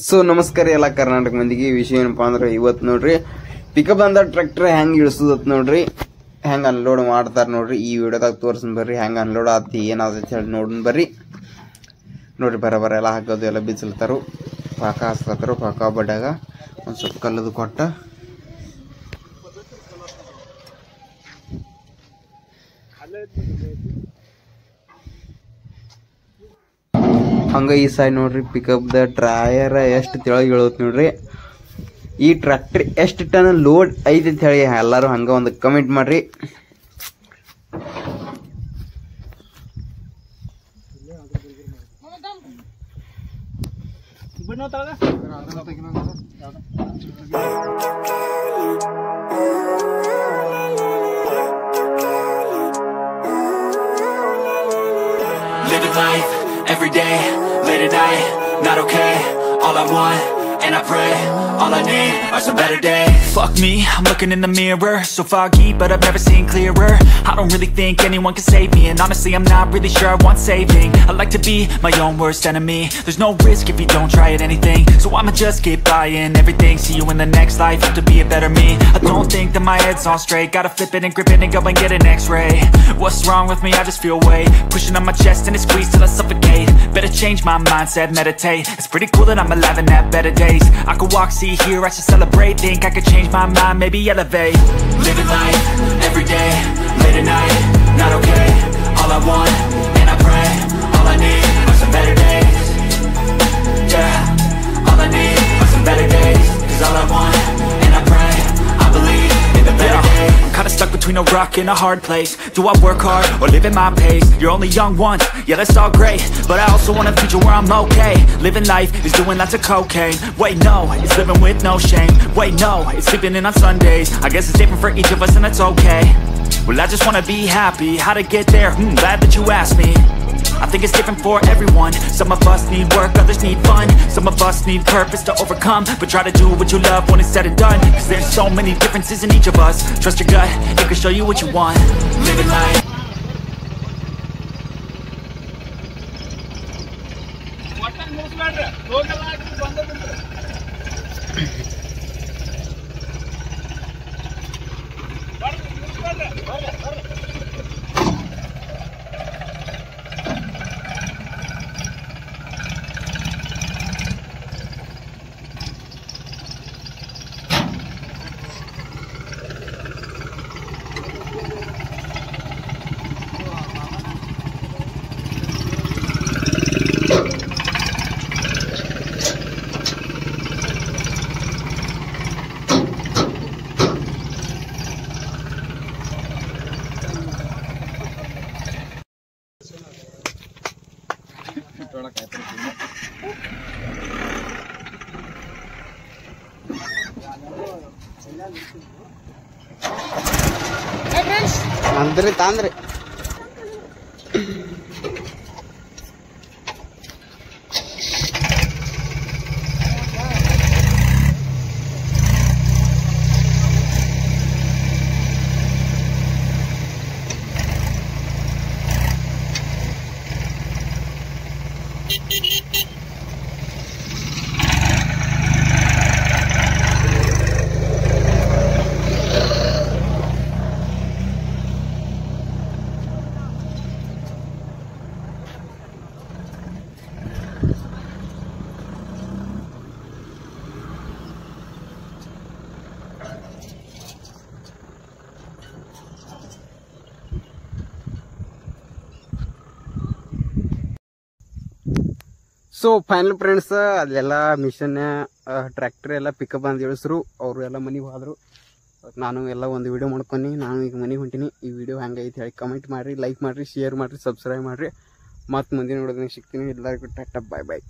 So ನಮಸ್ಕಾರ ಎಲ್ಲ ಕರ್ನಾಟಕ ಮಂದಿಗೆ. ವಿಷಯ ಏನಪ್ಪಾ ಅಂದ್ರೆ ಇವತ್ತು ನೋಡ್ರಿ ಪಿಕಪ್ ಅಂದ ಟ್ರ್ಯಾಕ್ಟರ್ ಹೆಂಗ್ ಇಳಿಸೋದತ್ ನೋಡ್ರಿ, ಹೆಂಗ್ ಅನ್ಲೋಡ್ ಮಾಡ್ತಾರ ನೋಡ್ರಿ. ಈ ವಿಡಿಯೋದಾಗ ತೋರ್ಸನ್ ಬರ್ರಿ ಹೆಂಗ್ ಅನ್ಲೋಡ್ ಆತಿ ಏನಾದತ್ ಹೇಳಿ ನೋಡನ್ ಬರ್ರಿ. ನೋಡ್ರಿ ಬರ ಎಲ್ಲ ಹಾಕೋದು ಎಲ್ಲ ಬಿಚ್ಚಲ್ತಾರು, ಪಾಕ ಹಾಸ್ತಾರು. ಪಾಕ ಬಡ್ಯಾಗ ಒಂದ್ ಸ್ವಲ್ಪ ಕಲ್ಲದು ಕೊಟ್ಟ ಹಂಗ ಈ ಸೈಡ್ ನೋಡ್ರಿ ಪಿಕಪ್ ದ ಟೈರ್ ಎಷ್ಟು ತೆಳಗ್ ಹೇಳೋತ್ ನೋಡ್ರಿ. ಈ ಟ್ರ್ಯಾಕ್ಟರ್ ಎಷ್ಟು ಟನ್ ಲೋಡ್ ಐತಿ ಅಂತ ಹೇಳಿ ಎಲ್ಲಾರು ಹಂಗ ಒಂದು ಕಮೆಂಟ್ ಮಾಡ್ರಿ. Living life every day, late at night, not okay. All I want, and I pray, all I need are some better days. Fuck me, I'm looking in the mirror, so foggy, but I've never seen clearer. I don't really think anyone can save me, and honestly I'm not really sure I want saving. I like to be my own worst enemy. There's no risk if you don't try at anything, so I'ma just keep buying everything. See you in the next life, have to be a better me. I don't think that my head's on straight, gotta flip it and grip it and go and get an x-ray. What's wrong with me? I just feel weight pushing on my chest and it squeezes till I suffocate. Better change my mindset, meditate. It's pretty cool that I'm alive and have better days. I could walk, see, hear, I should celebrate. Think I could change my mind, maybe elevate. Living life, every day, late at night, not okay. All I want, and I pray, all I need are some better days. Yeah, all I need are some better days. Cause all I want, and I pray, I believe in the better days. I'm kinda stuck between a rock and a hard place. Do I work hard, or live at my pace? You're only young once, yeah that's all great, but I also want a future where I'm okay. Living life is doing lots of cocaine. Wait no, it's living with no shame. Wait no, it's sleeping in on Sundays. I guess it's different for each of us and that's okay. Well I just wanna be happy, how to get there? Glad that you asked me. I think it's different for everyone. Some of us need work, others need fun. Some of us need purpose to overcome, but try to do what you love when it's said and done. Cause there's so many differences in each of us. Trust your gut, it can show you what you want. Living life. ಅಂದ್ರೆ ತಾಂದ್ರೆ so final friends ಅಲ್ಲೆಲ್ಲ mission tractor ಎಲ್ಲ pickup ಅಂತ ಇಳಿಸ್ರು. ಅವರು ಎಲ್ಲ ಮನೆಗೆ ಹೋದ್ರು. ನಾನು ಎಲ್ಲ ಒಂದು ವಿಡಿಯೋ ಮಾಡ್ಕೊಂಡು ನಾನು ಈಗ ಮನೆಗೆ ಹೊಂಟೀನಿ. ಈ ವಿಡಿಯೋ ಹೆಂಗೈತೆ ಹೇಳಿ ಕಮೆಂಟ್ ಮಾಡಿರಿ, ಲೈಕ್ ಮಾಡಿರಿ, ಶೇರ್ ಮಾಡಿರಿ, ಸಬ್ಸ್ಕ್ರೈಬ್ ಮಾಡಿರಿ. ಮತ್ತು ಮುಂದಿನ ವಿಡಿಯೋದಾಗ ಸಿಗ್ತೀನಿ. ಎಲ್ಲರಿಗೂ ಟಾಟಾ, ಬಾಯ್ ಬಾಯ್.